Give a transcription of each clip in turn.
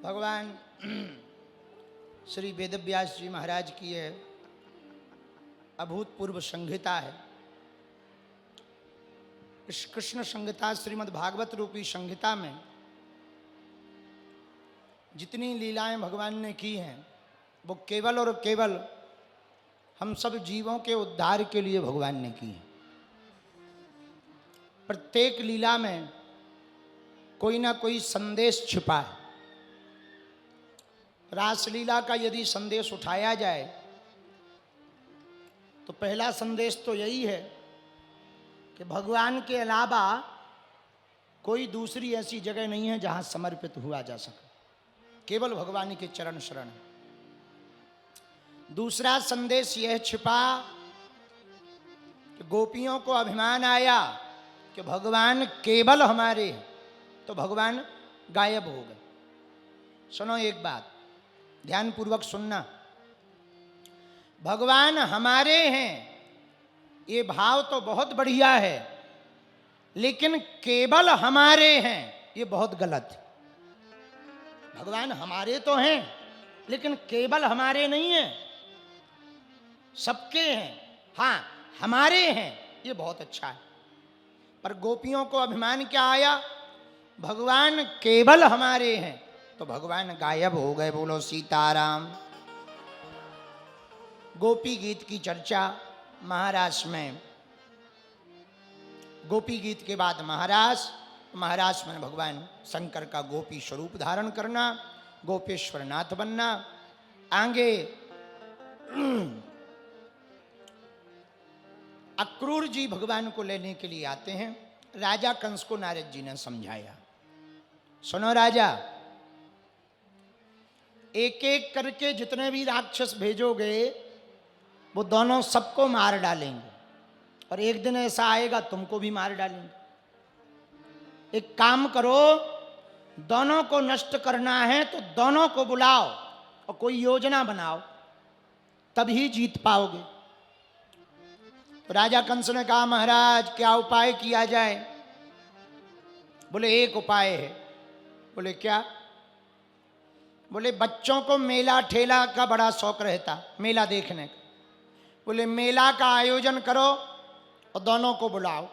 भगवान श्री वेदव्यास जी महाराज की यह अभूतपूर्व संहिता है। इस कृष्ण संहिता श्रीमद् भागवत रूपी संहिता में जितनी लीलाएं भगवान ने की हैं वो केवल और केवल हम सब जीवों के उद्धार के लिए भगवान ने की है। प्रत्येक लीला में कोई ना कोई संदेश छिपा है। रासलीला का यदि संदेश उठाया जाए तो पहला संदेश तो यही है कि भगवान के अलावा कोई दूसरी ऐसी जगह नहीं है जहां समर्पित हुआ जा सके, केवल भगवान के चरण शरण है। दूसरा संदेश यह छिपा कि गोपियों को अभिमान आया कि भगवान केवल हमारे हैं, तो भगवान गायब हो गए। सुनो एक बात, ध्यान पूर्वक सुनना। भगवान हमारे हैं ये भाव तो बहुत बढ़िया है, लेकिन केवल हमारे हैं ये बहुत गलत है। भगवान हमारे तो हैं लेकिन केवल हमारे नहीं हैं, सबके हैं। हाँ, हमारे हैं ये बहुत अच्छा है। पर गोपियों को अभिमान क्या आया, भगवान केवल हमारे हैं, तो भगवान गायब हो गए। बोलो सीताराम। गोपी गीत की चर्चा महाराष्ट्र में, गोपी गीत के बाद महाराष्ट्र में भगवान शंकर का गोपी स्वरूप धारण करना, गोपेश्वर नाथ बनना। आगे अक्रूर जी भगवान को लेने के लिए आते हैं। राजा कंस को नारद जी ने समझाया, सुनो राजा, एक एक करके जितने भी राक्षस भेजोगे वो दोनों सबको मार डालेंगे, और एक दिन ऐसा आएगा तुमको भी मार डालेंगे। एक काम करो, दोनों को नष्ट करना है तो दोनों को बुलाओ और कोई योजना बनाओ, तभी जीत पाओगे। तो राजा कंस ने कहा, महाराज क्या उपाय किया जाए? बोले एक उपाय है। बोले क्या? बोले बच्चों को मेला ठेला का बड़ा शौक रहता, मेला देखने का। बोले मेला का आयोजन करो और दोनों को बुलाओ।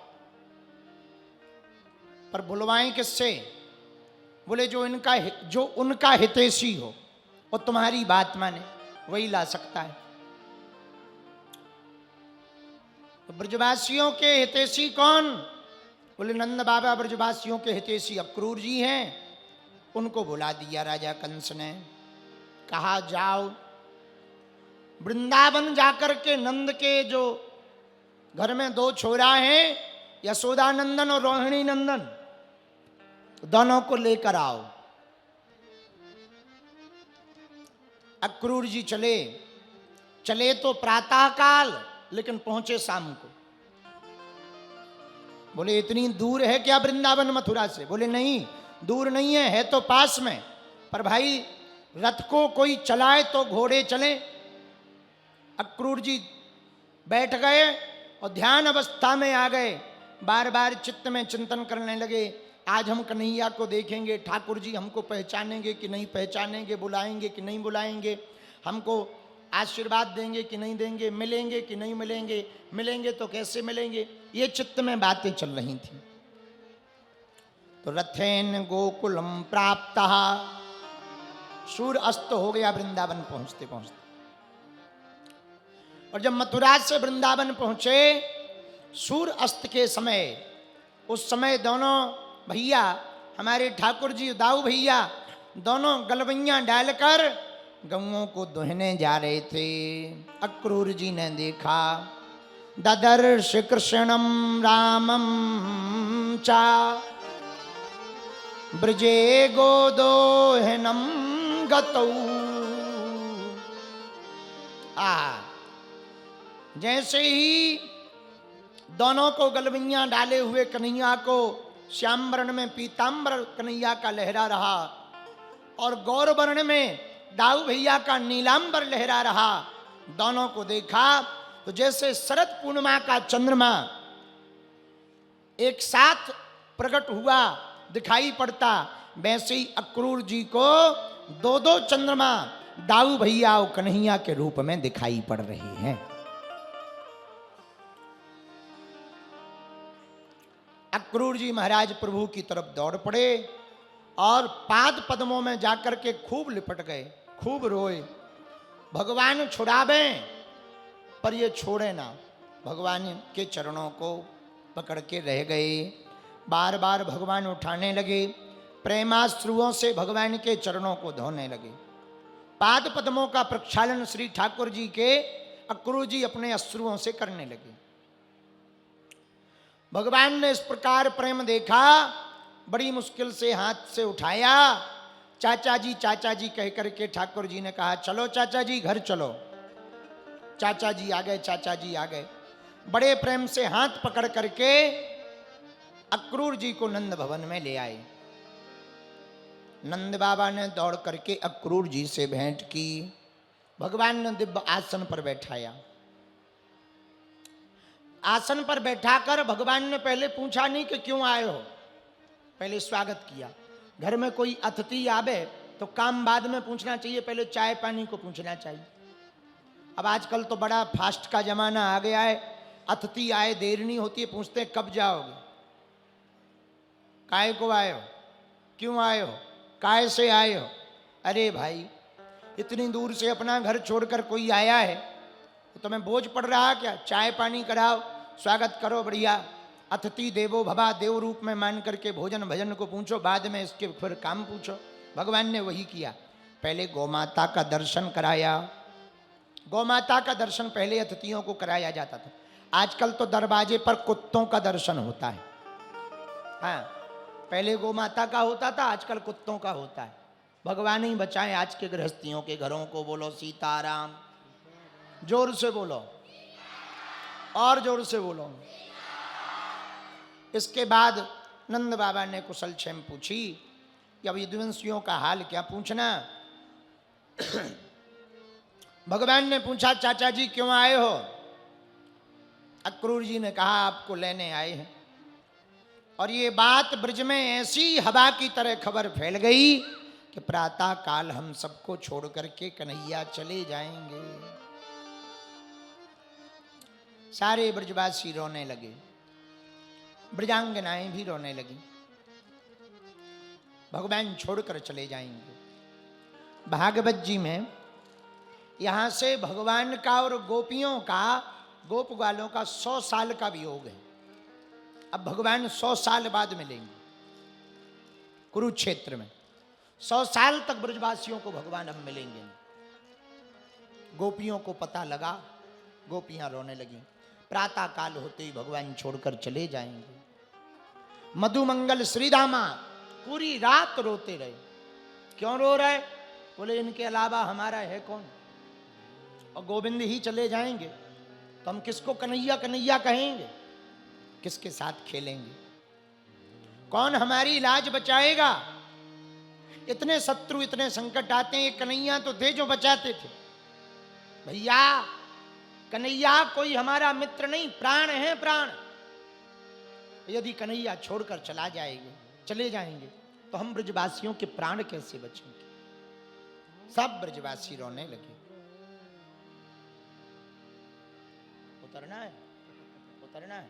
पर बुलवाएं किससे? बोले जो उनका हितैषी हो और तुम्हारी बात माने, वही ला सकता है। तो ब्रजवासियों के हितैषी कौन? बोले नंद बाबा ब्रजवासियों के हितैषी अक्रूर जी हैं। उनको बुला दिया राजा कंस ने। कहा जाओ वृंदावन जाकर के नंद के जो घर में दो छोरा हैं, यशोदा नंदन और रोहिणी नंदन, दोनों को लेकर आओ। अक्रूर जी चले तो प्रातः काल, लेकिन पहुंचे शाम को। बोले इतनी दूर है क्या वृंदावन मथुरा से? बोले नहीं, दूर नहीं है तो पास में। पर भाई रथ को कोई चलाए तो घोड़े चले। अक्रूर जी बैठ गए और ध्यान अवस्था में आ गए। बार बार चित्त में चिंतन करने लगे, आज हम कन्हैया को देखेंगे, ठाकुर जी हमको पहचानेंगे कि नहीं पहचानेंगे, बुलाएंगे कि नहीं बुलाएंगे, हमको आशीर्वाद देंगे कि नहीं देंगे, मिलेंगे कि नहीं मिलेंगे, मिलेंगे तो कैसे मिलेंगे, ये चित्त में बातें चल रही थी। तो रथेन गोकुलम प्राप्तः, सूर्य अस्त हो गया वृंदावन पहुंचते पहुंचते। और जब मथुरा से वृंदावन पहुंचे सूर्य अस्त के समय, उस समय दोनों भैया हमारे ठाकुर जी दाऊ भैया दोनों गलवैया डालकर गऊओं को दुहने जा रहे थे। अक्रूर जी ने देखा, ददर्श कृष्णम रामम चा ब्रजे गोदोहनम गतौ। जैसे ही दोनों को गलवैया डाले हुए कन्हैया को श्याम वर्ण में पीताम्बर कन्हैया का लहरा रहा, और गौर वर्ण में दाऊ भैया का नीलांबर लहरा रहा, दोनों को देखा तो जैसे शरद पूर्णिमा का चंद्रमा एक साथ प्रकट हुआ दिखाई पड़ता, वैसे ही अक्रूर जी को दो दो चंद्रमा दाऊ भैया और कन्हैया के रूप में दिखाई पड़ रहे हैं। अक्रूर जी महाराज प्रभु की तरफ दौड़ पड़े और पाद पद्मों में जाकर के खूब लिपट गए, खूब रोए। भगवान छुड़ावे पर ये छोड़े ना, भगवान के चरणों को पकड़ के रह गए। बार बार भगवान उठाने लगे, प्रेमाश्रुओं से भगवान के चरणों को धोने लगे। पाद पद्मों का प्रक्षालन श्री ठाकुर जी के अक्रूर जी अपने अश्रुओं से करने लगे। भगवान ने इस प्रकार प्रेम देखा, बड़ी मुश्किल से हाथ से उठाया। चाचा जी कह करके ठाकुर जी ने कहा, चलो चाचा जी घर चलो। चाचा जी आ गए, चाचा जी आ गए। बड़े प्रेम से हाथ पकड़ करके अक्रूर जी को नंद भवन में ले आए। नंद बाबा ने दौड़ करके अक्रूर जी से भेंट की। भगवान ने दिव्य आसन पर बैठाया। आसन पर बैठाकर भगवान ने पहले पूछा नहीं कि क्यों आए हो, पहले स्वागत किया। घर में कोई अतिथि आवे तो काम बाद में पूछना चाहिए, पहले चाय पानी को पूछना चाहिए। अब आजकल तो बड़ा फास्ट का जमाना आ गया है, अतिथि आए देर नहीं होती है, पूछते हैं कब जाओगे, काहे को आए हो, क्यों आए हो, काहे से आए हो। अरे भाई, इतनी दूर से अपना घर छोड़कर कोई आया है तो तुम्हें बोझ पड़ रहा क्या? चाय पानी कराओ, स्वागत करो, बढ़िया। अतिथि देवो भवा, देव रूप में मान करके भोजन भजन को पूछो, बाद में इसके फिर काम पूछो। भगवान ने वही किया। पहले गौमाता का दर्शन कराया। गौमाता का दर्शन पहले अतिथियों को कराया जाता था। आजकल तो दरवाजे पर कुत्तों का दर्शन होता है। हाँ, पहले गौमाता का होता था, आजकल कुत्तों का होता है। भगवान ही बचाए आज के गृहस्थियों के घरों को। बोलो सीताराम। जोर से बोलो, और जोर से बोलो। इसके बाद नंद बाबा ने कुशल क्षेम पूछी कि अब यदुवंशियों का हाल क्या पूछना। भगवान ने पूछा, चाचा जी क्यों आए हो? अक्रूर जी ने कहा, आपको लेने आए हैं। और ये बात ब्रज में ऐसी हवा की तरह खबर फैल गई कि प्रातः काल हम सबको छोड़ करके कन्हैया चले जाएंगे। सारे ब्रजवासी रोने लगे, ब्रजांगनाएं भी रोने लगी। भगवान छोड़कर चले जाएंगे। भागवत जी में यहां से भगवान का और गोपियों का, गोप ग्वालों का 100 साल का वियोग है। अब भगवान 100 साल बाद मिलेंगे कुरुक्षेत्र में। 100 साल तक ब्रजवासियों को भगवान अब मिलेंगे। गोपियों को पता लगा, गोपियां रोने लगी। प्रातः काल होते ही भगवान छोड़कर चले जाएंगे। मधुमंगल श्रीदामा पूरी रात रोते रहे। क्यों रो रहे? बोले इनके अलावा हमारा है कौन, और गोविंद ही चले जाएंगे तो हम किसको कन्हैया कन्हैया कहेंगे, किसके साथ खेलेंगे, कौन हमारी लाज बचाएगा। इतने शत्रु, इतने संकट आते हैं, ये कन्हैया तो थे जो बचाते थे। भैया कन्हैया कोई हमारा मित्र नहीं, प्राण है प्राण। यदि कन्हैया छोड़कर चले जाएंगे तो हम ब्रजवासियों के प्राण कैसे बचेंगे। सब ब्रजवासी रोने लगे। उतरना है, उतरना है।